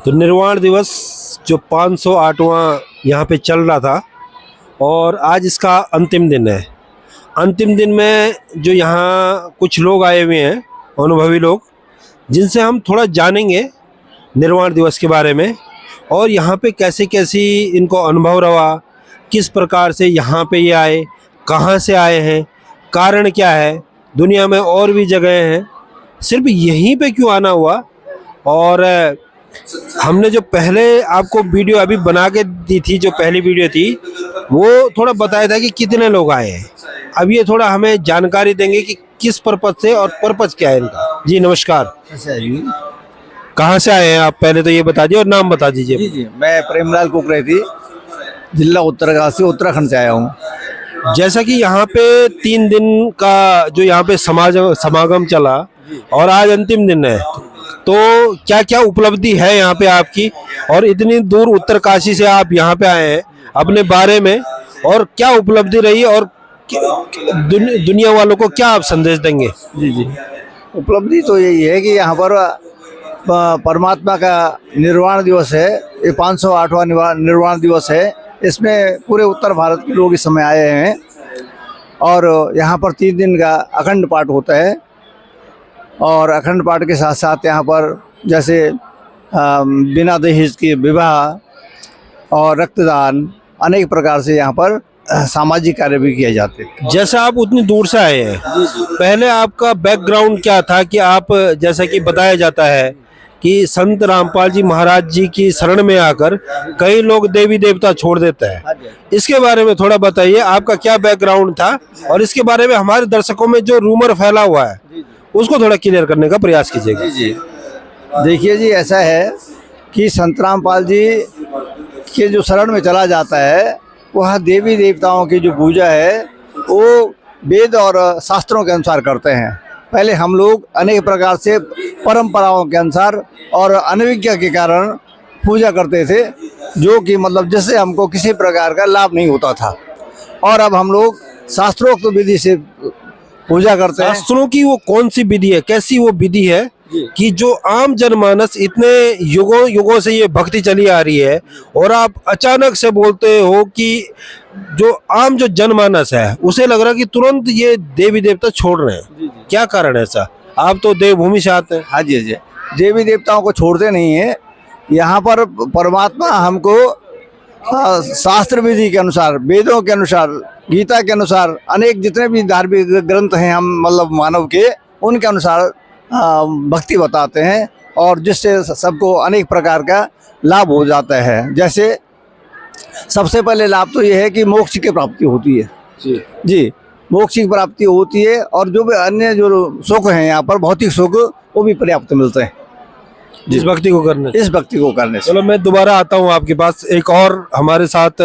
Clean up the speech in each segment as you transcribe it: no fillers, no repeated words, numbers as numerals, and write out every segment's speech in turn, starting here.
तो निर्वाण दिवस जो 508वां यहाँ पे चल रहा था और आज इसका अंतिम दिन है। अंतिम दिन में जो यहाँ कुछ लोग आए हुए हैं, अनुभवी लोग, जिनसे हम थोड़ा जानेंगे निर्वाण दिवस के बारे में और यहाँ पे कैसे कैसी इनको अनुभव रहा, किस प्रकार से यहाँ पे ये आए, कहाँ से आए हैं, कारण क्या है, दुनिया में और भी जगह हैं, सिर्फ यहीं पे क्यों आना हुआ। और हमने जो पहले आपको वीडियो अभी बना के दी थी, जो पहली वीडियो थी, वो थोड़ा बताया था कि कितने लोग आए हैं। अब ये थोड़ा हमें जानकारी देंगे कि किस पर्पज से और पर्पज क्या है इनका। जी नमस्कार। कहाँ से आए हैं आप, पहले तो ये बता दीजिए और नाम बता दीजिए। जी, मैं प्रेमलाल कुकरेती, जिला उत्तरकाशी, उत्तराखंड से आया हूँ। जैसा कि यहाँ पे 3 दिन का जो यहाँ पे समागम चला और आज अंतिम दिन है, तो क्या क्या उपलब्धि है यहाँ पे आपकी, और इतनी दूर उत्तरकाशी से आप यहाँ पे आए हैं, अपने बारे में और क्या उपलब्धि रही और दुनिया वालों को क्या आप संदेश देंगे। जी, उपलब्धि तो यही है कि यहाँ पर परमात्मा का निर्वाण दिवस है। ये 508वां निर्वाण दिवस है। इसमें पूरे उत्तर भारत के लोग इस समय आए हैं और यहाँ पर 3 दिन का अखंड पाठ होता है। और अखंड पाठ के साथ साथ यहाँ पर जैसे बिना दहेज के विवाह और रक्तदान, अनेक प्रकार से यहाँ पर सामाजिक कार्य भी किए जाते हैं। जैसा आप उतनी दूर से आए हैं, पहले आपका बैकग्राउंड क्या था कि आप, जैसा कि बताया जाता है कि संत रामपाल जी महाराज जी की शरण में आकर कई लोग देवी देवता छोड़ देते हैं, इसके बारे में थोड़ा बताइए, आपका क्या बैकग्राउंड था और इसके बारे में हमारे दर्शकों में जो रूमर फैला हुआ है उसको थोड़ा क्लियर करने का प्रयास कीजिएगा। जी, देखिए जी, ऐसा है कि संत रामपाल जी के जो शरण में चला जाता है, वह देवी देवताओं की जो पूजा है वो वेद और शास्त्रों के अनुसार करते हैं। पहले हम लोग अनेक प्रकार से परंपराओं के अनुसार और अनभिज्ञता के कारण पूजा करते थे, जो कि मतलब जिससे हमको किसी प्रकार का लाभ नहीं होता था। और अब हम लोग शास्त्रोक्त विधि से पूजा करते हैं। शास्त्रों की वो कौन सी विधि है, कैसी वो विधि है कि जो आम जनमानस इतने युगों युगों से ये भक्ति चली आ रही है और आप अचानक से बोलते हो कि जो आम जो जनमानस है उसे लग रहा है कि तुरंत ये देवी देवता छोड़ रहे हैं, क्या कारण है ऐसा? आप तो देवभूमि से आते हैं। हाँ जी, देवी देवताओं को छोड़ते नहीं है। यहाँ पर परमात्मा हमको शास्त्र विधि के अनुसार, वेदों के अनुसार, गीता के अनुसार, अनेक जितने भी धार्मिक ग्रंथ हैं हम मतलब मानव के, उनके अनुसार भक्ति बताते हैं और जिससे सबको अनेक प्रकार का लाभ हो जाता है। जैसे सबसे पहले लाभ तो ये है कि मोक्ष की प्राप्ति होती है। जी, मोक्ष की प्राप्ति होती है और जो भी अन्य जो सुख हैं यहाँ पर, भौतिक सुख, वो भी पर्याप्त मिलते हैं इस भक्ति को करने से। चलो मैं दोबारा आता हूँ आपके पास। एक और हमारे साथ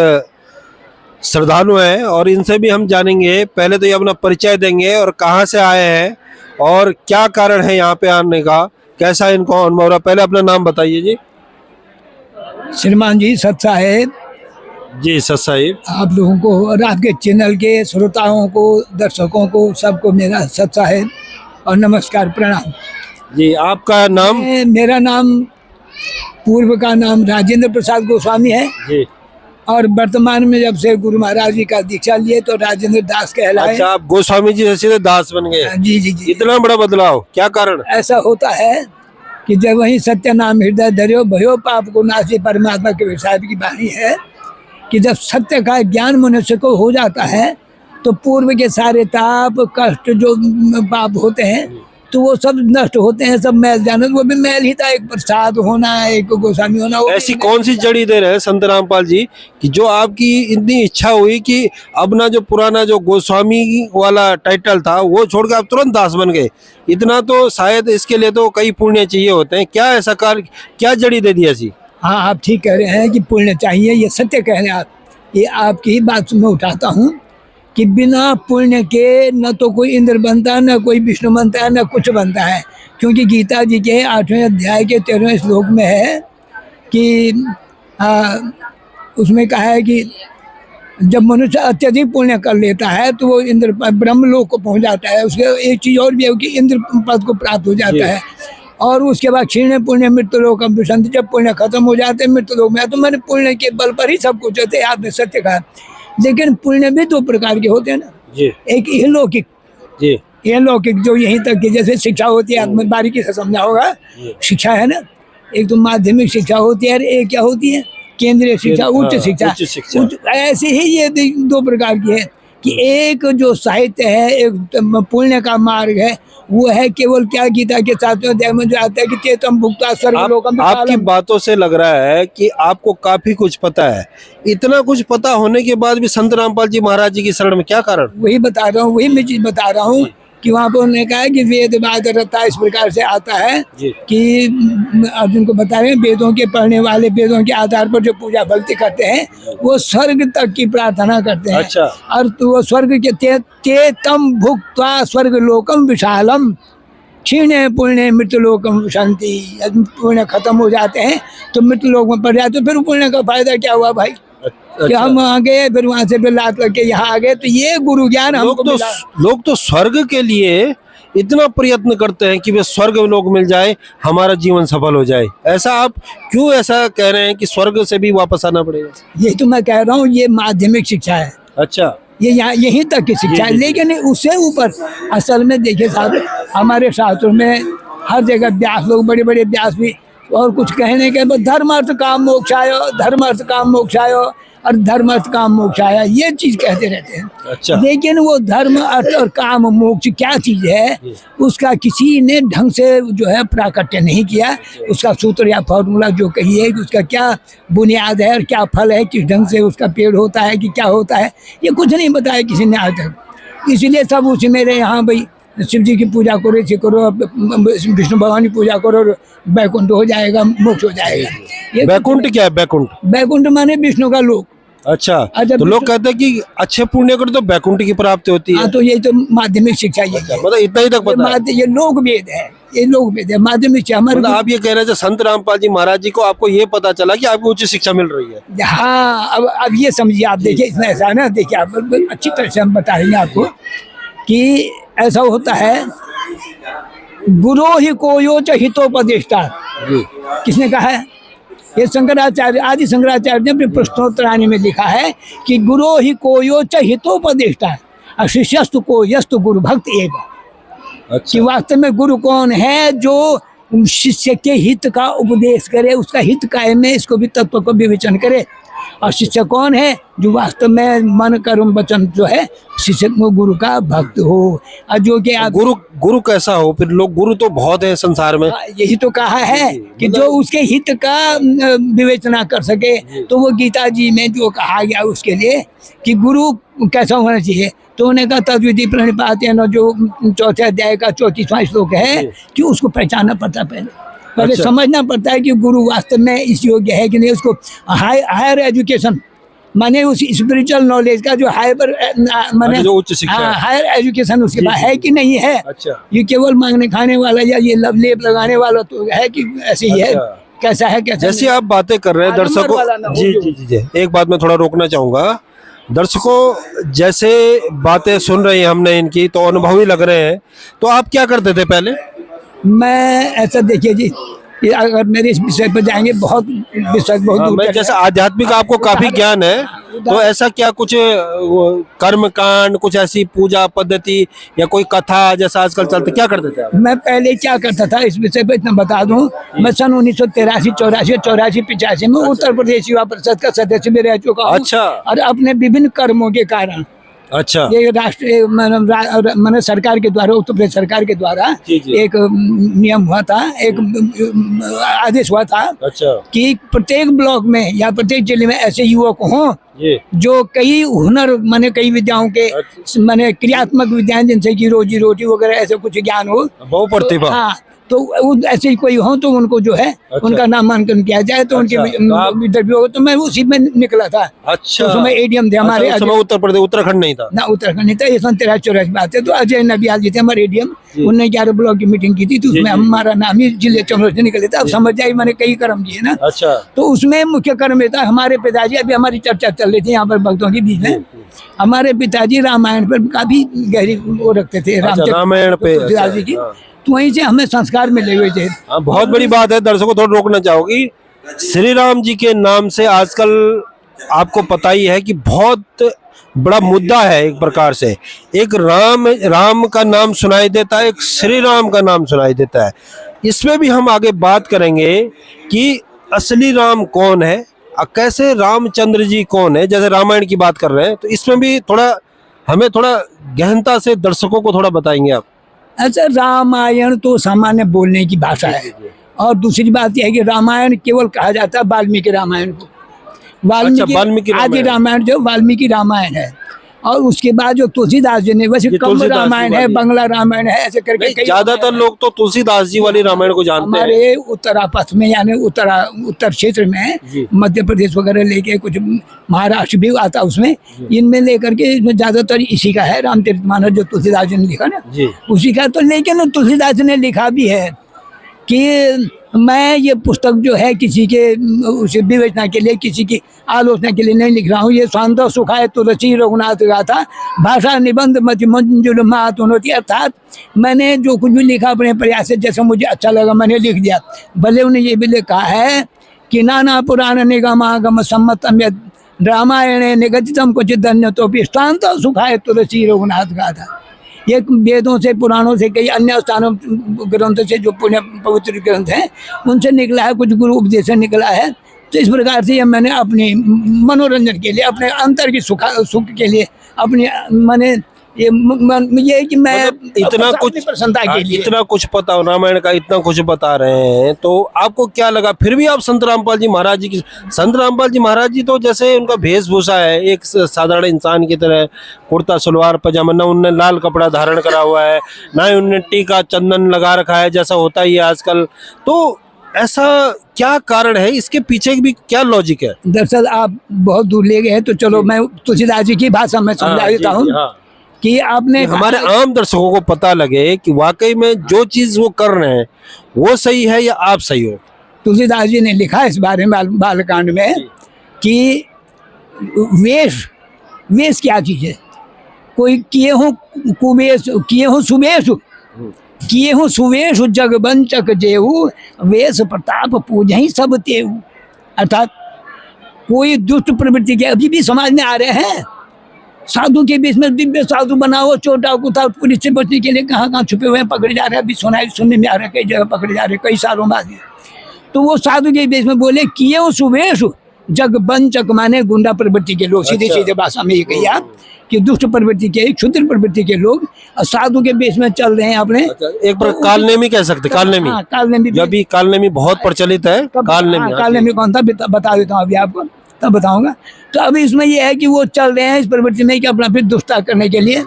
श्रद्धालु हैं और इनसे भी हम जानेंगे। पहले तो ये अपना परिचय देंगे और कहाँ से आए हैं और क्या कारण है यहाँ पे आने का, कैसा इनको अनुभव रहा। पहले अपना नाम बताइए जी। श्रीमान जी सत साहेब। जी सत साहिब। आप लोगों को और आपके चैनल के श्रोताओं को, दर्शकों को, सबको मेरा सत साहेब और नमस्कार, प्रणाम जी। आपका नाम? मेरा नाम पूर्व का नाम राजेंद्र प्रसाद गोस्वामी है जी, और वर्तमान में जब से गुरु महाराज जी का दीक्षा लिए तो राजेंद्र दास कहलाए। अच्छा, आप गोस्वामी जी से सीधे दास बन गए? जी जी जी। इतना बड़ा बदलाव, क्या कारण? ऐसा होता है कि जब वही सत्य नाम हृदय धर्यो भयो पाप को नाशे, परमात्मा के साहिब की वाणी है कि जब सत्य का ज्ञान मनुष्य को हो जाता है तो पूर्व के सारे ताप कष्ट जो पाप होते हैं तो वो सब नष्ट होते हैं, सब मैल जाने। वो भी मैल ही था, एक प्रसाद होना, एक गोस्वामी होना। ऐसी कौन सी जड़ी दे रहे हैं संत रामपाल जी कि जो आपकी इतनी इच्छा हुई कि अब ना जो पुराना जो गोस्वामी वाला टाइटल था वो छोड़ के आप तुरंत दास बन गए? इतना तो शायद इसके लिए तो कई पुण्य चाहिए होते हैं। क्या ऐसा कार्य, क्या जड़ी दे दी ऐसी? हाँ, आप ठीक कह रहे हैं कि पुण्य चाहिए, ये सत्य कह रहे हैं आप। ये आपकी ही बात मैं उठाता हूँ कि बिना पुण्य के न तो कोई इंद्र बनता, न कोई विष्णु बनता है, न कुछ बनता है। क्योंकि गीता जी के 8वें अध्याय के 13वें श्लोक में है कि उसमें कहा है कि जब मनुष्य अत्यधिक पुण्य कर लेता है तो वो इंद्र ब्रह्म लोक को पहुंच जाता है। उसके एक चीज और भी है कि इंद्र पद को प्राप्त हो जाता है। और उसके बाद क्षीण पुण्य मृत्यु लोक विशंति, जब पुण्य खत्म हो जाते हैं मृत्यु लोक में। तो मैंने पुण्य के बल पर ही सब कुछ होते हैं, आपने सत्य कहा। लेकिन पुण्य भी दो प्रकार के होते हैं ना जी एक इहलौकिक, जी इहलौकिक जो यहीं तक की जैसे शिक्षा होती है, आपने बारीकी से समझा होगा। शिक्षा है ना, एक तो माध्यमिक शिक्षा होती है और एक क्या होती है केंद्रीय शिक्षा, उच्च हाँ, शिक्षा। उच्च शिक्षा। ऐसे ही ये दो प्रकार की है कि एक जो साहित्य है, एक पुण्य का मार्ग है, वो है केवल क्या गीता के 7वें अध्याय में जो आता है कि चेतम भुक्ता स्वर्गलोकम आपकी बातों से लग रहा है कि आपको काफी कुछ पता है। इतना कुछ पता होने के बाद भी संत रामपाल जी महाराज जी की शरण में क्या कारण? वही बता रहा हूँ, वही मैं चीज बता रहा हूँ कि वहाँ पर उन्होंने कहा कि वेद वाद रता इस प्रकार से आता है जी। कि अर्जुन को बता रहे हैं वेदों के पढ़ने वाले वेदों के आधार पर जो पूजा भक्ति करते हैं वो स्वर्ग तक की प्रार्थना करते हैं। अच्छा। और तो वो स्वर्ग के ते तम भुक्त्वा स्वर्ग लोकम विशालम क्षीण पुण्य मृत्यु लोकम विशंति। पुण्य खत्म हो जाते हैं तो मृत्यु लोक में पड़ जाते, फिर पुण्य का फायदा क्या हुआ भाई कि हम वहाँ गए, फिर वहाँ से फिर लात लग के यहाँ आ गए। तो ये गुरु ज्ञान हमको मिला। लोग तो स्वर्ग के लिए इतना प्रयत्न करते हैं कि वे स्वर्ग लोग मिल जाए, हमारा जीवन सफल हो जाए। ऐसा आप क्यों ऐसा कह रहे हैं कि स्वर्ग से भी वापस आना पड़ेगा? यही तो मैं कह रहा हूँ, ये माध्यमिक शिक्षा है। अच्छा, ये यहाँ यहीं तक की शिक्षा है। लेकिन उससे ऊपर असल में देखिए साहब, हमारे शास्त्रों में हर जगह व्यास लोग, बड़े बड़े व्यास भी, और कुछ कहने के धर्म अर्थ काम मोक्षाय, धर्म अर्थ काम मोक्षाय और धर्म अर्थ काम मोक्षाय, ये चीज कहते रहते हैं। अच्छा। लेकिन वो धर्म अर्थ और काम मोक्ष क्या चीज है, उसका किसी ने ढंग से जो है प्राकट्य नहीं किया। उसका सूत्र या फॉर्मूला जो कहिए कि उसका क्या बुनियाद है और क्या फल है, किस ढंग से उसका पेड़ होता है कि क्या होता है, ये कुछ नहीं बताया किसी ने आज तक। इसलिए सब उसी मेरे यहाँ भाई शिव जी की पूजा करो, ऐसे करो, विष्णु भगवान की पूजा करो, बैकुंठ हो जाएगा, मोक्ष हो जाएगा। ये बैकुंठ क्या है? बैकुंठ बैकुंठ माने विष्णु का लोक। अच्छा, अच्छा, तो लोग कहते हैं कि अच्छे पुण्य करो तो बैकुंठ की प्राप्ति होती है। हाँ, तो यही तो माध्यमिक शिक्षा ये है। मतलब इतना ही तक पता है। ये लोक वेद है, ये लोक वेद है, माध्यमिक शिक्षा हमारे। मतलब आप ये कह रहे हैं संत रामपाल जी महाराज जी को आपको ये पता चला कि आपको उच्च शिक्षा मिल रही है। हाँ, अब ये समझिए आप, देखिए इसमें ऐसा है ना, देखिए आप अच्छी तरह से हम बताएंगे आपको कि ऐसा होता है, गुरु ही कोयो च हितोपदेष्टा। किसने कहा है? ये शंकराचार्य, आदि शंकराचार्य ने अपने प्रश्नोत्तराणी में लिखा है कि गुरु ही कोयो च हितोपदेष्टा और शिष्यस्तु को यस्तु गुरु भक्त एक। कि वास्तव में गुरु कौन है? जो शिष्य के हित का उपदेश करे, उसका हित कायम में इसको भी तत्व को विवेचन करे। और शिष्य कौन है? जो वास्तव में मन कर्म वचन जो है शिष्य को गुरु का भक्त हो। और जो कि आप गुरु कैसा हो? फिर लोग गुरु तो बहुत है संसार में। यही तो कहा है कि जो उसके हित का विवेचना कर सके। तो वो गीता जी में जो कहा गया उसके लिए कि गुरु कैसा होना चाहिए, तो उन्हें कहा तद्विधि प्रणिपातेन, जो 4थे अध्याय का 34वां श्लोक है कि उसको पहचानना पड़ता है। पहले अच्छा। समझना पड़ता है कि गुरु वास्तव में इस योग्य है कि नहीं। उसको हायर एजुकेशन माने उस स्पिरिचुअल नॉलेज का जो हायर माने जो उच्च शिक्षा है। हायर एजुकेशन उसके पास है कि नहीं है। अच्छा। ये केवल मांगने खाने वाला या ये लेप लगाने वाला तो है कि ऐसे ही है। अच्छा। कैसा है, कैसा जैसे नहीं। आप बातें कर रहे हैं आडम्बर दर्शकों, वाला ना हो जी जो। जी जी जी, एक बात मैं थोड़ा रोकना चाहूंगा। दर्शकों जैसे बातें सुन रहे हैं हमने इनकी, तो अनुभवी लग रहे हैं। तो आप क्या करते थे पहले? मैं ऐसा देखिए जी, ये अगर मेरे इस विषय पर जाएंगे बहुत विषय बहुत दूर मैं चले जैसे जाएंगे। आध्यात्मिक आपको काफी ज्ञान है, तो ऐसा क्या कुछ कर्म कांड, कुछ ऐसी पूजा पद्धति या कोई कथा जैसा आजकल चलते, क्या करते थे आप? मैं पहले क्या करता था इस विषय पे इतना बता दूं। मैं सन 1983, 84, 85 में उत्तर प्रदेश युवा परिषद का सदस्य भी रह चुका हूँ। अच्छा। और अपने विभिन्न कर्मों के कारण अच्छा। ये राष्ट्रीय मैंने सरकार के द्वारा, उत्तर प्रदेश सरकार के द्वारा जी, जी। एक नियम हुआ था, एक आदेश हुआ था अच्छा। कि प्रत्येक ब्लॉक में या प्रत्येक जिले में ऐसे युवक हों ये जो कई हुनर माने कई विद्याओं के माने क्रियात्मक विद्याएं, जिनसे कि रोजी रोटी वगैरह ऐसे कुछ ज्ञान हो। बहु प्रतिभा। हाँ, तो ऐसे ही कोई हो तो उनको जो है उनका नामांकन किया जाए तो उनके इंटरव्यू हो। तो मैं उसी में निकला था। अच्छा, तो उसमें एडीएम थे हमारे, उस समय उत्तर प्रदेश, उत्तराखंड नहीं था ना उत्तराखंड नहीं था, ये सन 83-84 बात है। तो अजय नबियाल जी थे हमारे एडीएम, उन्होंने 11 ब्लॉक की मीटिंग की थी, तो उसमें हमारा नाम ही जिले चमरोद से निकले थे। अब समझ जाए मैंने कई कर्म किए ना। अच्छा, तो उसमें मुख्य कर्म था हमारे पिताजी, अभी हमारी चर्चा चल रही थी यहाँ पर भक्तों के बीच में, हमारे पिताजी रामायण पर काफी गहरी वो रखते थे, रामायण पे तुलसीदास जी की। तो वहीं से हमें संस्कार मिले हुए थे। हाँ, बहुत बड़ी बात है। दर्शकों थोड़ा रोकना चाहोगी, श्री राम जी के नाम से आजकल आपको पता ही है कि बहुत बड़ा मुद्दा है। एक प्रकार से एक राम का नाम सुनाई देता है, एक श्री राम का नाम सुनाई देता है। इसमें भी हम आगे बात करेंगे कि असली राम कौन है, कैसे रामचंद्र जी कौन है, जैसे रामायण की बात कर रहे हैं, तो इसमें भी थोड़ा हमें थोड़ा गहनता से दर्शकों को थोड़ा बताएंगे आप। अच्छा, रामायण तो सामान्य बोलने की भाषा है, और दूसरी बात यह है कि रामायण केवल कहा जाता है वाल्मीकि रामायण को। वाल्मीकि आदि रामायण जो वाल्मीकि रामायण है, और उसके बाद जो तुलसीदास जी ने, वैसे कम रामायण है, बंगला रामायण है, ऐसे करके ज्यादातर लोग तो तुलसीदास जी वाली रामायण को जानते हैं। हमारे उत्तरापथ में यानी उत्तर क्षेत्र में मध्य प्रदेश वगैरह लेके कुछ महाराष्ट्र भी आता उसमें, इनमें लेकर के इसमें ज्यादातर इसी का है, रामचरितमानस जो तुलसीदास जी ने लिखा ना उसी का। तो लेकिन तुलसीदास जी ने लिखा भी है कि मैं ये पुस्तक जो है किसी के उसे विवेचना के लिए, किसी की आलोचना के लिए नहीं लिख रहा हूँ। ये शांत सुखाए तुलसी रघुनाथ गाथा, भाषा निबंध मति मंजुल मातुनोति। अर्थात मैंने जो कुछ भी लिखा अपने प्रयास से, जैसे मुझे अच्छा लगा मैंने लिख दिया। भले उन्हें ये भी लिखा है कि नाना पुराण निगमागम सम्मतम यद रामायण निगदितम क्वचित् धन्यतोपि शांत सुखाए तुलसी रघुनाथ गाथा। ये वेदों से, पुराणों से, कई अन्य स्थानों ग्रंथों से, जो पुण्य पवित्र ग्रंथ हैं उनसे निकला है, कुछ गुरु उपदेश से निकला है। तो इस प्रकार से ये मैंने अपने मनोरंजन के लिए, अपने अंतर की सुख के लिए, अपने मैंने ये कि मैं इतना कुछ प्रसन्नता के लिए इतना कुछ पता, रामायण का इतना कुछ बता रहे हैं, तो आपको क्या लगा फिर भी आप संत रामपाल जी महाराज जी की? संत रामपाल जी महाराज जी तो जैसे उनका वेशभूषा है एक साधारण इंसान की तरह, कुर्ता सलवार पजामा, ना उनने लाल कपड़ा धारण करा हुआ है, ना ही उनने टीका चंदन लगा रखा है जैसा होता ही है आजकल। तो ऐसा क्या कारण है, इसके पीछे भी क्या लॉजिक है? दरअसल आप बहुत दूर ले गए, तो चलो मैं तुलसीदास जी की भाषा में समझा देता हूँ कि आपने हमारे आम दर्शकों को पता लगे कि वाकई में जो चीज वो कर रहे हैं वो सही है या आप सही हो। तुलसीदास जी ने लिखा इस बारे में बालकांड में कि वेश क्या चीज है। कोई किए हो कुवेश, किए हो सुवेश, किए हो सुवेश जगबंचक जेहू, वेश प्रताप पूजहि सब तेहू। अर्थात कोई दुष्ट प्रवृत्ति के अभी भी समाज में आ रहे हैं, साधु के बीच में दिव्य साधु बनाओ, चोटा कुता पुलिस से बचने के लिए कहाँ कहाँ छुपे हुए हैं, पकड़े जा रहे हैं। अभी सुनने में आ रहा है कई जगह पकड़े जा रहे हैं, कई सालों बाद। तो वो साधु के बीच में बोले किए हो सुवेश जगबंचक, माने गुंडा प्रवृत्ति के लोग। सीधे सीधे भाषा में ये कही आप कि दुष्ट प्रवृत्ति के, क्षुद्र प्रवृत्ति के लोग साधु के बीच में चल रहे हैं अपने। एक बार कालनेमी कह सकते, कालनेमी। कालनेमी, जब भी कालनेमी बहुत प्रचलित है। कालनेमी कौन था बता देता हूँ अभी आपको, तब बताऊंगा। तो अभी इसमें यह है कि वो चल रहे हैं इस प्रवृत्ति में कि अपना फिर दुष्टा करने के लिए।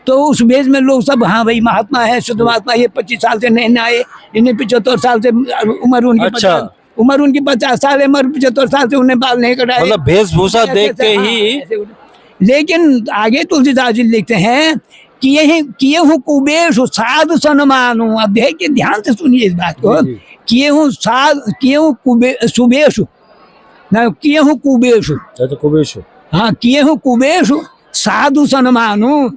तो उस भेष में लोग सब, हाँ भाई महात्मा है, शुद्ध महात्मा, ये 25 साल से नहीं आए, इन्हें 75 साल से उम्र उनकी, अच्छा, उम्र उनकी 50 साल है, उम्र 75 साल से उन्हें बाल नहीं कटाए, मतलब वेशभूषा देख के ही। लेकिन आगे तुलसीदास जी लिखते हैं कि यही किए हूँ कुबेश साधु सन्मानु। अब देखिए ध्यान से सुनिए इस बात को, किए हूँ सुबेश ना, किए हूँ कुबेश, कुबेश, हाँ किए हूँ कुबेश साधु सन्मानु,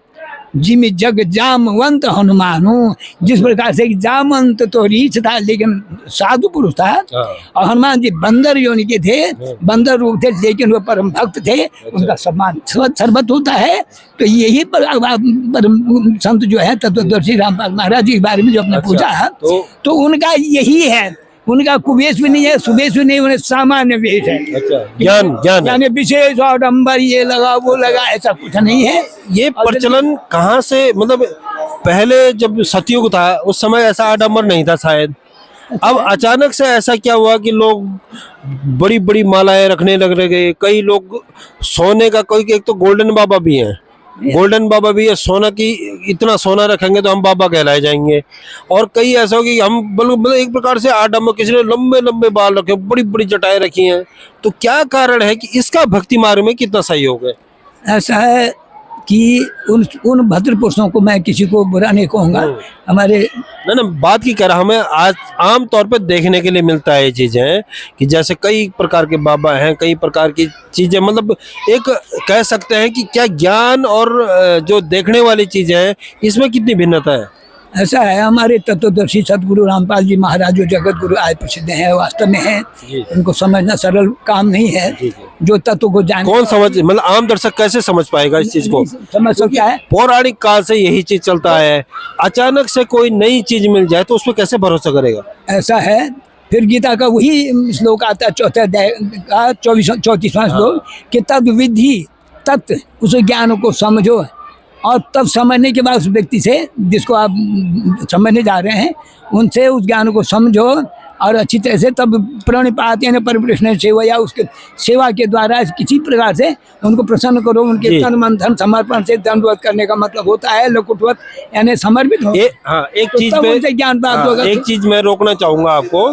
जिम जग जामवंत हनुमानु। जिस प्रकार से जामवंत तो रीछ था लेकिन साधु पुरुष था, और हनुमान जी बंदर योनि के थे, बंदर रूप थे, लेकिन वो परम भक्त थे, उनका सम्मान सर्वत होता है। तो यही पर संत जो है तत्वदर्शी रामपाल महाराज जी के बारे में जो आपने पूछा, तो उनका यही है। उनका कुवेश भी नहीं है, सुवेश भी नहीं, उन्हें सामान्य वेश है। ज्ञान यानी विशेष आडंबर ये लगा वो लगा, ऐसा कुछ नहीं है। ये प्रचलन कहाँ से, मतलब पहले जब सतयुग था उस समय ऐसा आडंबर नहीं था शायद। अब अचानक से ऐसा क्या हुआ कि लोग बड़ी बड़ी मालाएं रखने लग गए। कई लोग सोने का, कोई एक तो गोल्डन बाबा भी हैं, गोल्डन बाबा भी है, सोना की इतना सोना रखेंगे तो हम बाबा कहलाए जाएंगे। और कई ऐसा हो कि हम मतलब एक प्रकार से आडम, किसी ने लंबे लंबे बाल रखे, बड़ी बड़ी जटाएं रखी हैं। तो क्या कारण है कि इसका भक्ति मार्ग में कितना सहयोग है? ऐसा है कि उन भद्र पुरुषों को मैं किसी को बुरा नहीं कहूँगा। हमारे ना बात की कह रहा, हमें आज आम तौर पे देखने के लिए मिलता है ये चीजें कि जैसे कई प्रकार के बाबा हैं, कई प्रकार की चीजें, मतलब एक कह सकते हैं कि क्या ज्ञान और जो देखने वाली चीजें हैं इसमें कितनी भिन्नता है? ऐसा है, हमारे तत्वदर्शी सतगुरु रामपाल जी महाराज जो जगत गुरु आज प्रसिद्ध हैं, वास्तव में हैं। उनको समझना सरल काम नहीं है। जो तत्व को जाने, कौन समझ, मतलब आम दर्शक कैसे समझ पाएगा इस चीज को? समझ सकता है। पौराणिक काल से यही चीज चलता है, अचानक से कोई नई चीज मिल जाए तो उसमें कैसे भरोसा करेगा? ऐसा है। फिर गीता का वही श्लोक आता है, चौथा अध्याय का 34वां श्लोक कि तद विधि तत्व, उस ज्ञान को समझो और तब समझने के बाद उस व्यक्ति से जिसको आप समझने जा रहे हैं उनसे उस ज्ञान को समझो और अच्छी तरह से तब प्रणिपात यानी परिप्रश्न सेवा, या उसके सेवा के द्वारा किसी प्रकार से उनको प्रसन्न करो। उनके तन मन धन समर्पण से दंडवत करने का मतलब होता है लकुटवत यानी समर्पित हो। एक चीज तो में उनसे ज्ञान प्राप्त होगा। एक चीज मैं रोकना चाहूंगा आपको।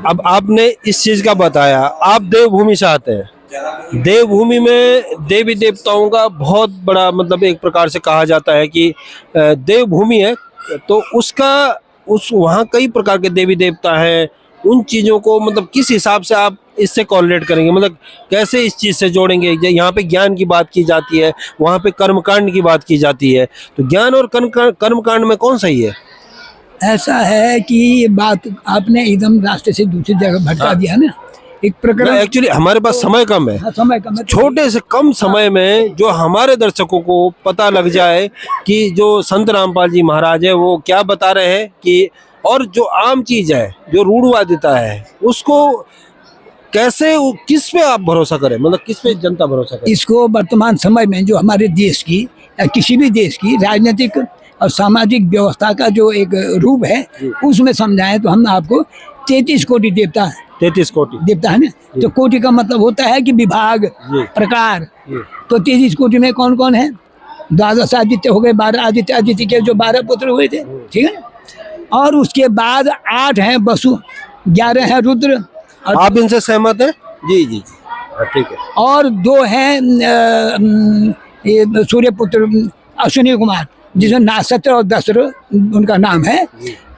अब आपने इस चीज का बताया, आप देवभूमि से आते हैं। देवभूमि में देवी देवताओं का बहुत बड़ा मतलब एक प्रकार से कहा जाता है कि देवभूमि है, तो उस वहाँ कई प्रकार के देवी देवता हैं। उन चीज़ों को मतलब किस हिसाब से आप इससे कोरिलेट करेंगे, मतलब कैसे इस चीज़ से जोड़ेंगे? यहाँ पे ज्ञान की बात की जाती है, वहाँ पे कर्मकांड की बात की जाती है, तो ज्ञान और कर्मकांड में कौन सही है? ऐसा है कि ये बात आपने एकदम रास्ते से दूसरी जगह भटका दिया ना। एक प्रकार एक्चुअली हमारे पास समय कम है। समय कम है। छोटे से कम समय में जो हमारे दर्शकों को पता लग जाए कि जो संत रामपाल जी महाराज है वो क्या बता रहे हैं, कि और जो आम चीज है, जो रूढ़वादिता है, उसको कैसे, किस पे आप भरोसा करें, मतलब किस पे जनता भरोसा करे? इसको वर्तमान समय में जो हमारे देश की या किसी भी देश की राजनीतिक और सामाजिक व्यवस्था का जो एक रूप है उसमें समझाएं तो हम आपको 33 कोटि देवता है। 33 कोटि देवता है ना, तो कोटि का मतलब होता है कि विभाग, प्रकार। तो 33 कोटि में कौन कौन है? 12 आदित्य हो गए, 12 आदित्य, आदित्य के जो 12 पुत्र हुए थे, ठीक है। और उसके बाद 8 हैं वसु, 11 हैं रुद्र। आप इनसे सहमत हैं? जी जी जी, ठीक है। और 2 हैं सूर्य पुत्र अश्विनी कुमार, जिसमें नासत्र और दसर उनका नाम है।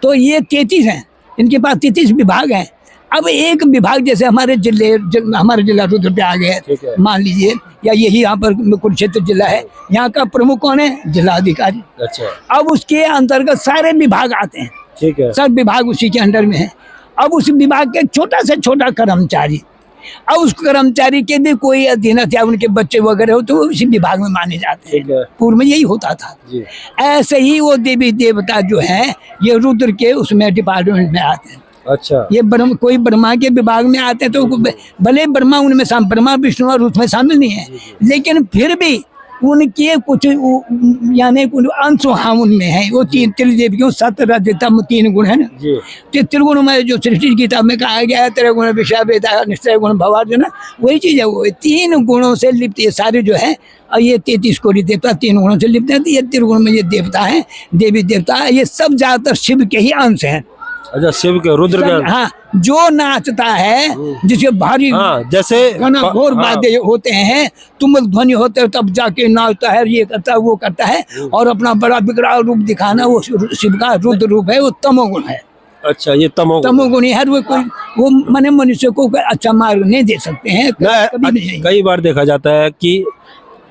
तो ये 33 हैं, इनके पास 33 विभाग हैं। अब एक विभाग जैसे हमारे जिला रुद्र पे आ गए मान लीजिए, या यही यहाँ पर कुरुक्षेत्र जिला है, यहाँ का प्रमुख कौन है? जिलाधिकारी। अच्छा। अब उसके अंतर्गत सारे विभाग आते हैं, ठीक है। सब विभाग उसी के अंडर में है। अब उस विभाग के छोटा से छोटा कर्मचारी, अब उस कर्मचारी के भी कोई अधीनस्थ या उनके बच्चे वगैरह हो तो वो उसी विभाग में माने जाते हैं। पूर्व में यही होता था। ऐसे ही वो देवी देवता जो है ये रुद्र के उसमें डिपार्टमेंट में आते हैं। अच्छा। ये कोई ब्रह्मा के विभाग में आते हैं तो भले ब्रह्मा उनमें ब्रह्मा विष्णु और उसमें शामिल नहीं है, लेकिन फिर भी उनके कुछ यानी अंश वहाँ उनमें है। वो त्रिदेवियों सतरजतम 3 गुण है ना, तो त्रिगुण में जो सृष्टि गीता में कहा गया है, त्रिगुण विषय वेदा निश्चय गुण भवार्जुन, वही चीज है। वो 3 गुणों से लिप्त ये सारे जो है, और ये 33 कोटि देवता 3 गुणों से लिप्त है। ये त्रिगुण में ये देवता है, देवी देवता, ये सब ज्यादातर शिव के ही अंश हैं। अच्छा, शिव के, रुद्र के। हाँ, जो नाचता है जिसके भारी जैसे घोर वाद्य होते हैं, तुमुल ध्वनि होते हैं, तब जाके नाचता है, ये करता है, वो करता है, और अपना बड़ा विकराल रूप दिखाना वो शिव का रुद्र रूप है, वो तमोगुण है। अच्छा, ये तमोगुणी है। वो मने मनुष्य को अच्छा मार्ग नहीं दे सकते हैं। कई बार देखा जाता है कि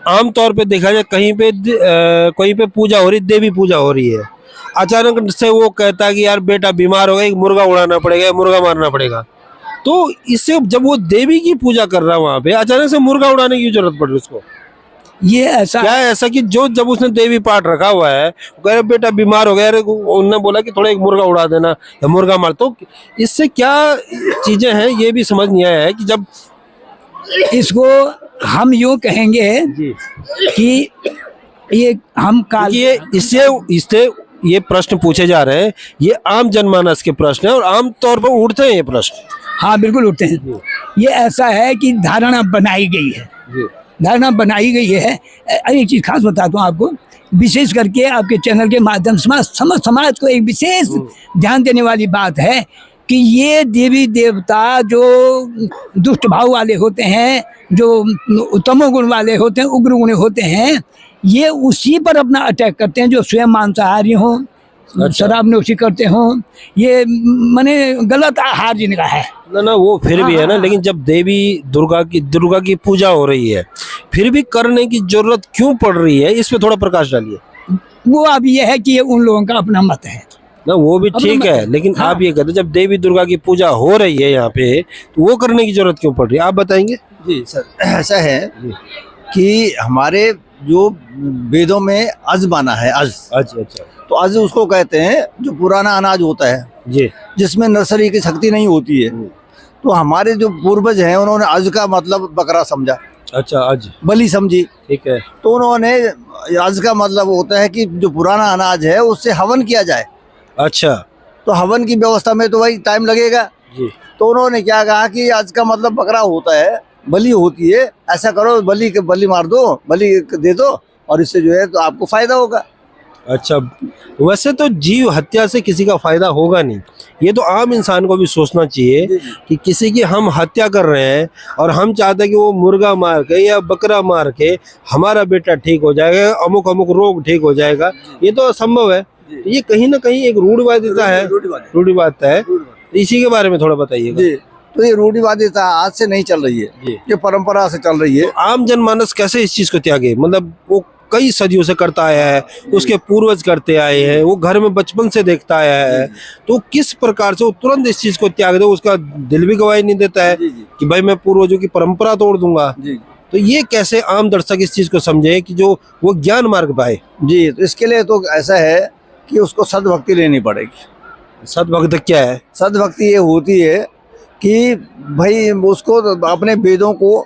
आमतौर पे देखा जाए कहीं पे पूजा हो रही, देवी पूजा हो रही है, अचानक से वो कहता है कि यार बेटा बीमार हो गया, एक मुर्गा उड़ाना पड़ेगा, मुर्गा मारना पड़ेगा। तो इससे जब वो देवी की पूजा कर रहा है वहां पे, अचानक से मुर्गा उड़ाने की जरूरत पड़ रही उसको? ये ऐसा क्या है ऐसा कि जब उसने देवी पाठ रखा हुआ है, कह रहे बेटा बीमार हो गया, उन्होंने बोला कि थोड़ा एक मुर्गा उड़ा देना या मुर्गा मार, तो इससे क्या चीजें हैं ये भी समझ नहीं आया है कि जब इसको हम यूँ कहेंगे कि ये हम काल इससे ये प्रश्न पूछे जा रहे हैं, ये आम जनमानस के प्रश्न है और आम तौर पर उठते हैं ये प्रश्न। हाँ बिल्कुल उठते हैं। ये ऐसा है कि धारणा बनाई गई है धारणा बनाई गई है। एक चीज़ खास बताता हूँ आपको, विशेष करके आपके चैनल के माध्यम से समाज को एक विशेष ध्यान देने वाली बात है कि ये देवी देवता जो दुष्ट भाव वाले होते हैं, जो तमोगुण वाले होते हैं, उग्र गुण होते हैं, ये उसी पर अपना अटैक करते हैं जो स्वयं मांसाहारी हों, शराब नोशी करते हों, ये माने गलत आहार जिनका है। ना वो फिर भी है ना, लेकिन जब देवी दुर्गा की पूजा हो रही है, फिर भी करने की जरूरत क्यों पड़ रही है, इस पे थोड़ा प्रकाश डालिए। वो अब ये है कि ये उन लोगों का अपना मत है ना, वो भी ठीक है, लेकिन आप ये कहते हैं जब देवी दुर्गा की पूजा हो रही है यहाँ पे, तो वो करने की जरूरत क्यों पड़ रही है, आप बताएंगे। जी सर, ऐसा है कि हमारे जो वेदों में अज माना है, अज अच्छा तो अज उसको कहते हैं जो पुराना अनाज होता है जी, जिसमें नर्सरी की शक्ति नहीं होती है। तो हमारे जो पूर्वज हैं उन्होंने अज का मतलब बकरा समझा, अच्छा आज बलि समझी। ठीक है, तो उन्होंने अज का मतलब होता है कि जो पुराना अनाज है उससे हवन किया जाए। अच्छा तो हवन की व्यवस्था में तो भाई टाइम लगेगा। जी, तो उन्होंने क्या कहा कि आज का मतलब बकरा होता है, बलि होती है, ऐसा करो बलि मार दो, बलि दे दो और इससे जो है तो आपको फायदा होगा। अच्छा वैसे तो जीव हत्या से किसी का फायदा होगा नहीं, ये तो आम इंसान को भी सोचना चाहिए कि किसी की हम हत्या कर रहे हैं और हम चाहते हैं कि वो मुर्गा मार के या बकरा मार के हमारा बेटा ठीक हो जाएगा, अमुक अमुक रोग ठीक हो जाएगा, ये तो असंभव है। ये कहीं ना कहीं एक रूढ़िवादिता है, रूढ़िवादिता है। इसी के बारे में थोड़ा बताइएगा। जी, तो ये रूढ़िवादिता आज से नहीं चल रही है, ये परंपरा से चल रही है। तो आम जनमानस कैसे इस चीज को त्यागे, मतलब वो कई सदियों से करता आया है, उसके पूर्वज करते आए हैं, वो घर में बचपन से देखता आया है, तो किस प्रकार से वो तुरंत इस चीज को त्याग दे, उसका दिल भी गवाही नहीं देता है कि भाई मैं पूर्वजों की परंपरा तोड़ दूंगा। तो ये कैसे आम दर्शक इस चीज को समझे कि जो वो ज्ञान मार्ग पाए। जी, तो इसके लिए तो ऐसा है कि उसको सद्भक्ति लेनी पड़ेगी। सद्भक्त क्या है? सद्भक्ति ये होती है कि भाई उसको अपने वेदों को,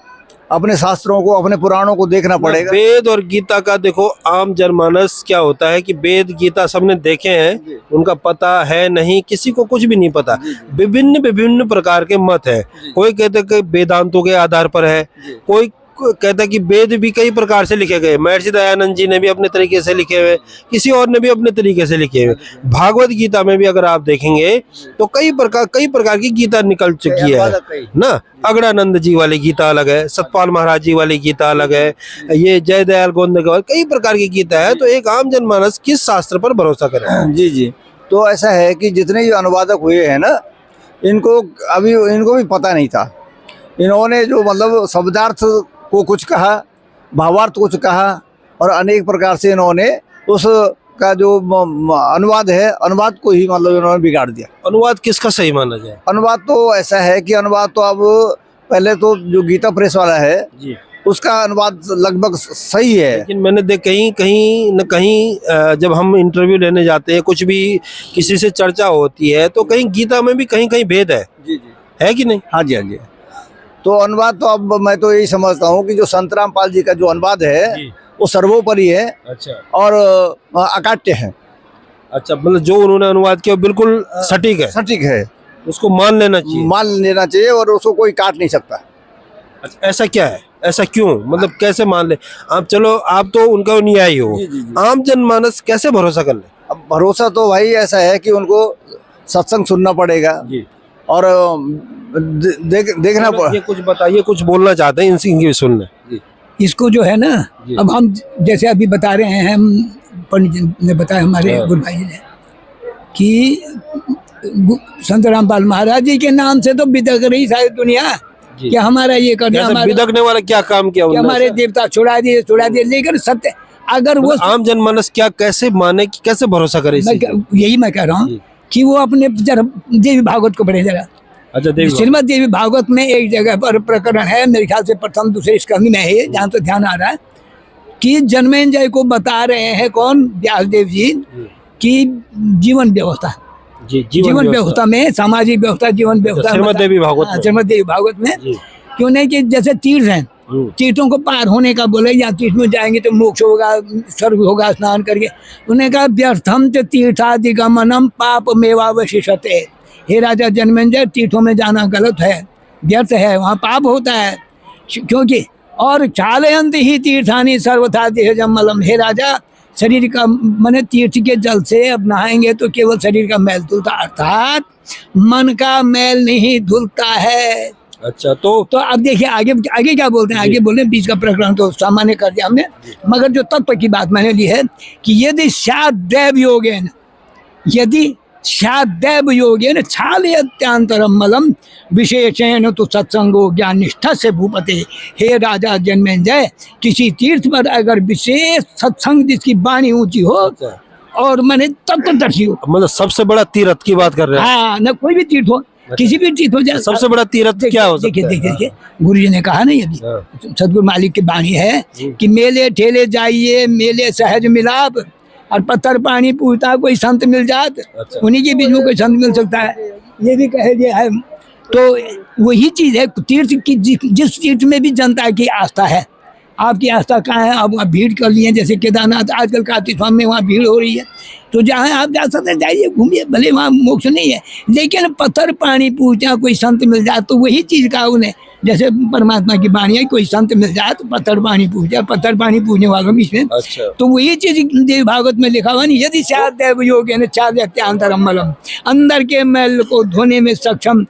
अपने शास्त्रों को, अपने पुराणों को देखना पड़ेगा। वेद और गीता का देखो, आम जनमानस क्या होता है कि वेद गीता सबने देखे हैं, उनका पता है नहीं, किसी को कुछ भी नहीं पता। विभिन्न विभिन्न प्रकार के मत है, कोई कहते कि वेदांतों के आधार पर है, कोई कहता है कि वेद भी कई प्रकार से लिखे गए, महर्षि दयानंद जी ने भी अपने तरीके से लिखे हुए, किसी और ने भी अपने तरीके से लिखे हुए। भागवत गीता में भी अगर आप देखेंगे तो कई प्रकार की गीता निकल चुकी है ना। अगड़ानंद जी वाली गीता अलग है, सतपाल महाराज जी वाली गीता अलग है, ये जय दयाल गोविंद, कई प्रकार की गीता है। तो एक आम जनमानस किस शास्त्र पर भरोसा करे? जी, तो ऐसा है कि जितने जो अनुवादक हुए हैं ना, इनको भी पता नहीं था। इन्होंने जो मतलब शब्दार्थ को कुछ कहा, भावार्थ कुछ कहा, और अनेक प्रकार से इन्होंने उस का जो अनुवाद है, अनुवाद को ही मतलब इन्होंने बिगाड़ दिया। अनुवाद किसका सही माना जाए? अनुवाद तो ऐसा है कि अनुवाद तो अब पहले तो जो गीता प्रेस वाला है जी, उसका अनुवाद लगभग सही है। लेकिन मैंने कहीं न कहीं जब हम इंटरव्यू लेने जाते हैं, कुछ भी किसी से चर्चा होती है, तो कहीं गीता में भी कहीं भेद है। जी, है कि नहीं? हाँ जी। तो अनुवाद तो अब मैं तो यही समझता हूँ कि जो संत रामपाल जी का जो अनुवाद है वो सर्वोपरि है। अच्छा, और अकाट्य है। अच्छा, मतलब जो उन्होंने अनुवाद किया बिल्कुल सटीक है, सटीक है, उसको मान लेना चाहिए, और उसको कोई काट नहीं सकता। अच्छा, ऐसा क्या है, ऐसा क्यों, मतलब कैसे मान ले आप? चलो आप तो उनका अनुयायी हो, आम जनमानस कैसे भरोसा कर ले? अब भरोसा तो भाई ऐसा है कि उनको सत्संग सुनना पड़ेगा और देखना पड़ेगा। ये कुछ बताइए, कुछ बोलना चाहते हैं, इनकी सुन ले। इसको जो है ना, अब हम जैसे अभी बता रहे हैं, हम पंडित जी ने बताया, हमारे गुरु भाई ने, कि संत रामपाल महाराज जी के नाम से तो बिदक रही सारी दुनिया। क्या हमारा ये करना, बिदकने वाला क्या काम किया उन्होंने? हमारे देवता छुड़ा दिए, लेकिन सत्य अगर वो आम जनमानस क्या कैसे माने, कि कैसे भरोसा करे? यही मैं कह रहा हूँ कि वो अपने देवी भागवत को पढ़े जरा। अच्छा, श्रीमद देवी भागवत में एक जगह पर प्रकरण है, मेरे ख्याल से प्रथम दूसरे स्कंद में है, जहाँ तो ध्यान आ रहा है, कि जन्मेंजय को बता रहे हैं कौन, व्यासदेव जी, की जीवन व्यवस्था, जीवन व्यवस्था में, सामाजिक व्यवस्था, जीवन व्यवस्था, श्रीमद देवी भागवत में क्यों नहीं, कि जैसे तीर्थ हैं, तीर्थों को पार होने का बोले, या तीर्थ में जाएंगे तो मोक्ष होगा, स्वर्ग होगा, स्नान करके। उन्हें कहा व्यर्थम च तीर्थादिगमनम पाप मेवावशिष्यते। हे राजा जन्मेंजय, तीर्थों में जाना गलत है, व्यर्थ है, वहाँ पाप होता है, क्योंकि और चालयंत ही तीर्थानि सर्वथा देहजम मलम। हे राजा, शरीर का माने तीर्थ के जल से अब नहाएंगे तो केवल शरीर का मैल धुलता, अर्थात मन का मैल नहीं धुलता है। अच्छा, तो अब देखिए आगे आगे क्या बोलते हैं। आगे बोलते हैं, बीच का प्रकरण तो सामान्य कर दिया हमने, मगर जो तत्व की बात मैंने ली है कि यदि स्याद्दैव योगेन, यदि स्याद्दैव योगेन छालयत्यंतरम मलम विशेषेण तो सत्संगो ज्ञान निष्ठा से भूपते। हे राजा जन्मेंजय, किसी तीर्थ पर अगर विशेष सत्संग जिसकी वाणी ऊंची हो और मैंने तत्वदर्शी हो, मतलब सबसे बड़ा तीर्थ की बात कर रहे हैं। हाँ, न कोई भी तीर्थ हो, किसी भी तीर्थ हो जाए, सबसे बड़ा तीर्थ क्या हो सकता है? देखिए गुरु जी ने कहा नहीं अभी, सतगुरु मालिक की वाणी है कि मेले ठेले जाइए, मेले सहज मिलाप, और पत्थर पानी पूछता कोई संत मिल जात। अच्छा। उन्हीं के बीच में कोई संत मिल सकता है, ये भी कह दिया है। तो वही चीज है तीर्थ की, जिस तीर्थ में भी जनता की आस्था है। आपकी आस्था कहाँ है? आप वहाँ भीड़ कर लिए, जैसे केदारनाथ आजकल कार्तिक स्वामी में वहाँ भीड़ हो रही है, तो जहाँ आप जा सकते जाइए, घूमिए, भले वहाँ मोक्ष नहीं है, लेकिन पत्थर पानी पूछा कोई संत मिल जाए तो वही चीज का उन्हें, जैसे परमात्मा की वाणी है, कोई संत मिल जाए तो पत्थर पानी पूछा, पत्थर पानी पूछने वालों में इसमें। अच्छा। तो वही चीज देव भागवत में लिखा हुआ नहीं, यदि स्याद्दैव योगेन छालयत्यंतरम मलम, अंदर के मैल को धोने में सक्षम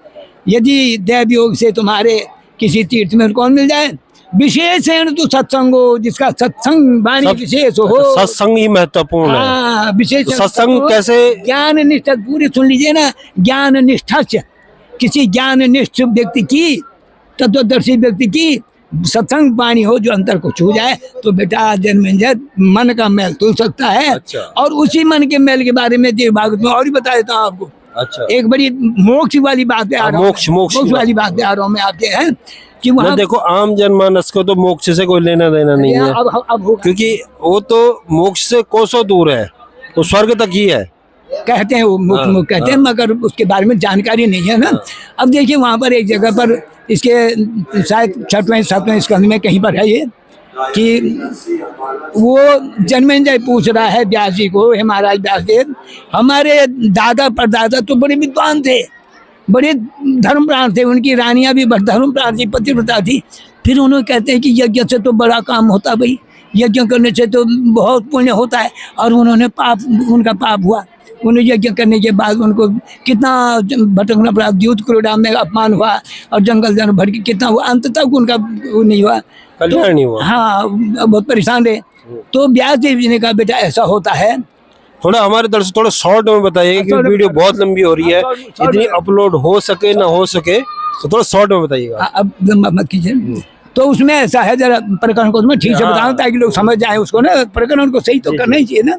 यदि दैव योग से तुम्हारे किसी तीर्थ में कौन मिल जाए, विशेषण तो सत्संग हो, जिसका सत्संग वाणी विशेष हो। सत्संग ही महत्वपूर्ण है। हाँ, विशेष तो सत्संग कैसे? ज्ञान निष्ठा, पूरी सुन लीजिए ना, ज्ञान निष्ठा से किसी ज्ञान निष्ठ व्यक्ति की, तत्वदर्शी व्यक्ति की सत्संग वाणी हो जो अंतर को छू जाए, तो बेटा जन्मेंजय मन का मैल धुल सकता है। अच्छा। और उसी मन के मैल के बारे में देव भागवत में और भी बता देता हूँ आपको। अच्छा। एक बड़ी मोक्ष वाली बात पे आ रहा हूँ, मोक्ष वाली बात पे आ रहा हूँ मैं आपके, है कि वहाँ देखो आम जनमानस को तो मोक्ष से कोई लेना देना नहीं है, अब होगा, क्योंकि वो तो मोक्ष से कोसों दूर है, तो स्वर्ग तक ही है कहते हैं वो मुक्त कहते हैं, मगर उसके बारे में जानकारी नहीं है ना। अब देखिए वहाँ पर एक जगह पर, इसके शायद 6वें 7वें स्कंद में कहीं पर है ये, कि वो जन्मेंजय पूछ रहा है व्यास जी को, हे महाराज व्यास देव, हमारे दादा परदादा तो बड़े विद्वान थे, बड़े धर्मप्राण थे, उनकी रानियां भी धर्मप्राण थी, पतिव्रता थी, फिर उन्होंने कहते हैं कि यज्ञ से तो बड़ा काम होता भाई, यज्ञ करने से तो बहुत पुण्य होता है, और उन्होंने पाप, उनका पाप हुआ, उन्हें यज्ञ करने के बाद उनको कितना भटकना पड़ा, द्यूत क्रोड़ा में अपमान हुआ और जंगल जन भर के कितना हुआ, अंत तक उनका वो नहीं हुआ, कल्याण नहीं हुआ। हाँ, बहुत परेशान रहे। तो व्यास देव जी ने कहा बेटा ऐसा होता है, थोड़ा हमारे दर्शक थोड़ा शॉर्ट में बताइए, क्योंकि वीडियो बहुत लंबी हो रही है, इतनी अपलोड हो सके ना हो सके, तो थोड़ा शॉर्ट में बताइएगा। अब मत कीजिए। तो उसमें ऐसा है, जरा प्रकरण को मैं ठीक से बताऊं ताकि लोग समझ जाए उसको ना, प्रकरण को सही तो करना ही चाहिए ना।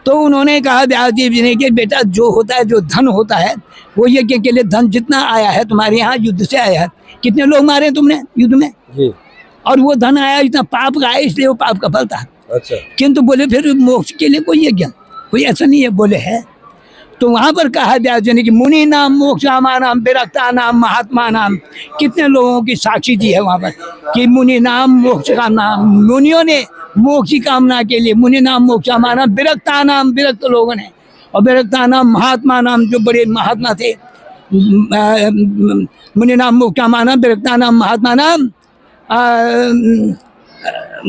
तो उन्होंने कहा व्यास देव जी ने कि बेटा जो होता है, जो धन होता है, वो यज्ञ के लिए धन जितना आया है तुम्हारे यहाँ युद्ध से आया है, कितने लोग मारे तुमने युद्ध में जी, और वो धन आया इतना पाप का आया, इसलिए वो पाप का फल था। अच्छा। किंतु बोले फिर मोक्ष के लिए कोई यज्ञ, कोई ऐसा नहीं है, बोले है। तो वहां पर कहा व्यास जी ने कि मुनि नाम मोक्षामा नाम विरक्ता नाम महात्मा नाम, कितने लोगों की साक्षी दी है वहां पर कि मुनि नाम मोक्ष का नाम, मुनियों ने मोक्ष की कामना के लिए मुनि नाम मोक्षामा नाम, विरक्ता नाम विरक्त लोगों ने, और विरक्ता नाम महात्मा नाम जो बड़े महात्मा थे, मुनि नाम मोक्षामा नाम विरक्ता नाम महात्मा नाम,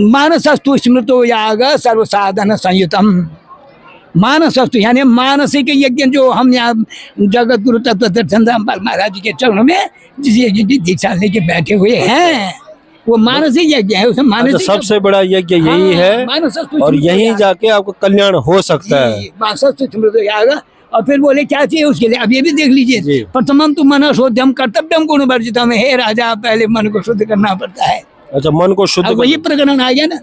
मानसस्तु स्मृतो याग सर्वसाधन संयुतम। मानसस्तु यानी मानसिक यज्ञ, जो हम यहाँ जगत गुरु तत्व महाराज जी के चरणों में जिस यज्ञ की दीक्षा लेके बैठे हुए हैं, वो मानसिक यज्ञ है। उसमें मानसिक सबसे बड़ा यज्ञ यही है, और यहीं जाके आपका कल्याण हो सकता है। मानसस्तु स्मृतो याग। और फिर बोले क्या चाहिए उसके लिए, अब ये भी देख लीजिए, प्रथमम तो मन शोध्यम कर्तव्यम गुण वर्जितम। हे राजा, पहले मन को शुद्ध करना पड़ता है। अच्छा, मन को शुद्ध, वही प्रकरण आ गया ना,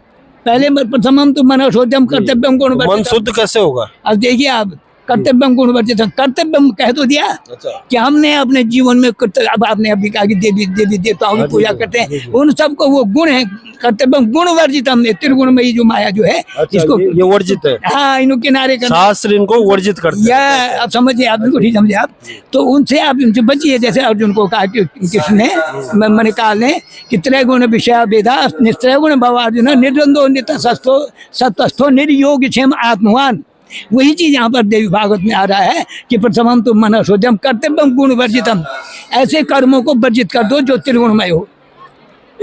पहले प्रथमम तो मन शोध्यम कर्तव्यम गुण वर्जितम। मन शुद्ध कैसे होगा? अब देखिए आप, कर्तव्यम गुण वर्जितम, कर्तव्यम कह तो दिया। अच्छा। कि हमने अपने जीवन में अब आपने अभी कहा कि देवी देवताओं की पूजा करते हैं, उन सबको वो गुण है कर्तव्यम गुण वर्जितम, त्रिगुणमयी जो माया जो है, अच्छा, इसको ये वर्जित है। हाँ, इनको किनारे करना, शास्त्र इनको वर्जित करते हैं। अब समझिए आप, बिल्कुल ठीक समझे आप। तो उनसे आप उनसे बचिए, जैसे अर्जुन को कहा कि किसने मन काल ने कि त्रैगुण विषय वेदा निस्त्रैगुण भव अर्जुन निर्द्वंदो नितस्थो सतस्थो निर्योग क्षेम आत्मवान। वही चीज यहाँ पर देवी भागवत में आ रहा है कि प्रथमम तो मन शोध्यम कर्तव्यम गुण वर्जितम, ऐसे कर्मों को वर्जित कर दो जो त्रिगुणमय हो।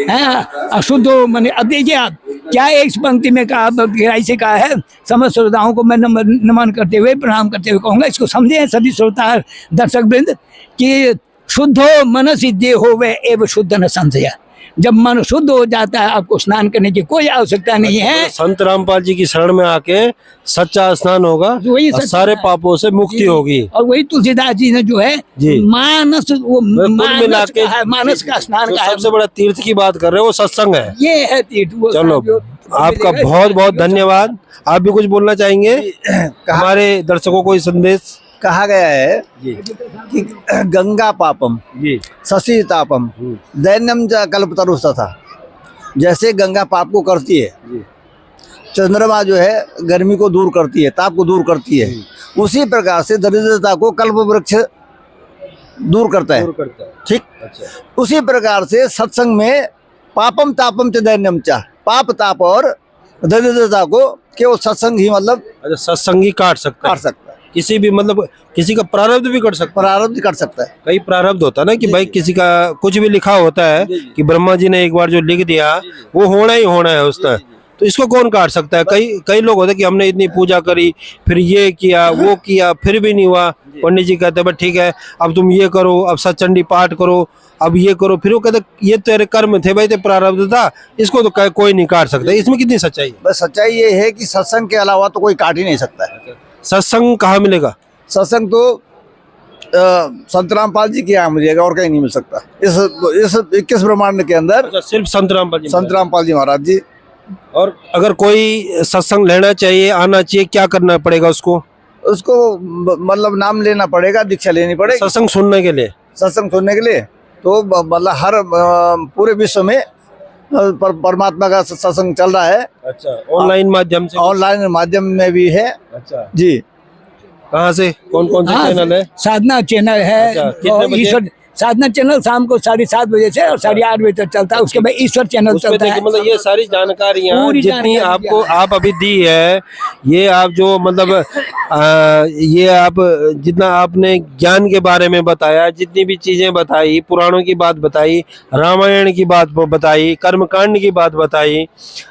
हैं अशुद्ध हो माने। अब देखिए आप क्या एक पंक्ति में कहा, गहराई से कहा है। समस्त श्रोताओं को मैं नमन करते हुए प्रणाम करते हुए कहूँगा, इसको समझे सभी श्रोता दर्शक वृंद कि शुद्धो मनसि देहो वे एव शुद्ध न संशय। जब मन शुद्ध हो जाता है आपको स्नान करने की कोई आवश्यकता नहीं है। संत रामपाल जी की शरण में आके सच्चा स्नान होगा वही और सच्चा सारे है। पापों से मुक्ति जी, होगी। और वही तुलसीदास जी ने जो है जी। मानस वो मिला के मानस का स्नान जो का है। सबसे बड़ा तीर्थ की बात कर रहे हो वो सत्संग है। ये है तीर्थ। वो चलो जो आपका बहुत बहुत धन्यवाद। आप भी कुछ बोलना चाहेंगे हमारे दर्शकों को? इस संदेश कहा गया है जी कि गंगा पापम जी शशि तापम दैन्यम च कल्पतरु तथा। जैसे गंगा पाप को करती है, जी चंद्रमा जो है गर्मी को दूर करती है, ताप को दूर करती है, उसी प्रकार से दरिद्रता को कल्प वृक्ष दूर करता है। करता है। ठीक, अच्छा उसी प्रकार से सत्संग में पापम तापम च दैन्यम च, पाप ताप और दरिद्रता को केवल सत्संग ही मतलब अच्छा सत्संग ही काट सकता काट है। सकता है, किसी भी मतलब किसी का प्रारब्ध भी कर सकता है। प्रारब्ध कर सकता है। कई प्रारब्ध होता है ना कि भाई किसी का कुछ भी लिखा होता है कि ब्रह्मा जी ने एक बार जो लिख दिया वो होना ही होना है उसका, तो इसको कौन काट सकता है? कई कई लोग होते हैं कि हमने इतनी पूजा करी, फिर ये किया वो किया, फिर भी नहीं हुआ। पंडित जी कहते हैं ठीक है अब तुम ये करो, अब सचंडी पाठ करो, अब ये करो, फिर वो कहते ये तेरे कर्म थे भाई, तेरे प्रारब्ध था, इसको तो कोई नहीं काट सकता। इसमें कितनी सच्चाई है? बस सच्चाई ये है कि सत्संग के अलावा तो कोई काट ही नहीं सकता है। सत्संग कहाँ मिलेगा? सत्संग तो संत रामपाल जी के यहाँ मिलेगा और कहीं नहीं मिल सकता। इस 21 ब्रह्मांड के अंदर अच्छा, सिर्फ संत रामपाल जी। संत रामपाल जी महाराज जी। और अगर कोई सत्संग लेना चाहिए, आना चाहिए, क्या करना पड़ेगा उसको? उसको मतलब नाम लेना पड़ेगा, दीक्षा लेनी पड़ेगी सत्संग सुनने के लिए। सत्संग सुनने के लिए। तो मतलब हर पूरे विश्व में परमात्मा का सत्संग चल रहा है। अच्छा, ऑनलाइन माध्यम से? ऑनलाइन माध्यम में भी है। अच्छा जी। कहाँ से कौन कौन से हाँ, चैनल है? साधना चैनल है। अच्छा, कितने और बजे? ईश्वर साधना चैनल शाम को 7:30 बजे से और 8:30 बजे तक चलता है। उसके बाद ईश्वर चैनल उसमें चलता देखिए है। मतलब ये सारी जानकारियाँ पूरी जितनी जानकारी आपको दिया है। आप अभी दी है, ये आप जो मतलब ये आप जितना आपने ज्ञान के बारे में बताया, जितनी भी चीजें बताई, पुराणों की बात बताई, रामायण की बात बताई, कर्मकांड की बात बताई,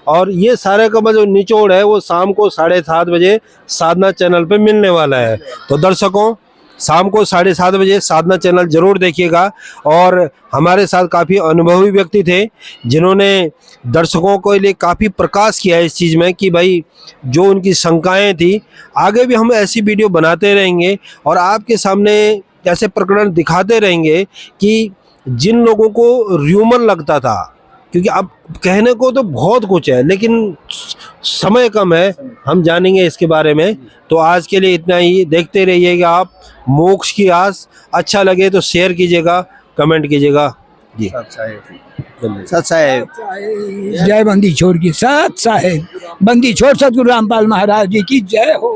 और ये सारे का जो निचोड़ है वो शाम को 7:30 बजे साधना चैनल पे मिलने वाला है। तो दर्शकों शाम को 7:30 बजे साधना चैनल जरूर देखिएगा। और हमारे साथ काफ़ी अनुभवी व्यक्ति थे जिन्होंने दर्शकों के लिए काफ़ी प्रकाश किया इस चीज़ में कि भाई जो उनकी शंकाएं थी, आगे भी हम ऐसी वीडियो बनाते रहेंगे और आपके सामने ऐसे प्रकरण दिखाते रहेंगे कि जिन लोगों को र्यूमर लगता था, क्योंकि अब कहने को तो बहुत कुछ है लेकिन समय कम है, हम जानेंगे इसके बारे में। तो आज के लिए इतना ही। देखते रहिएगा आप मोक्ष की आस। अच्छा लगे तो शेयर कीजिएगा, कमेंट कीजिएगा जी। सच साहेब। जय बंदी छोड़ की सत साहेब। बंदी छोड़ सतगुरु रामपाल महाराज जी की जय हो।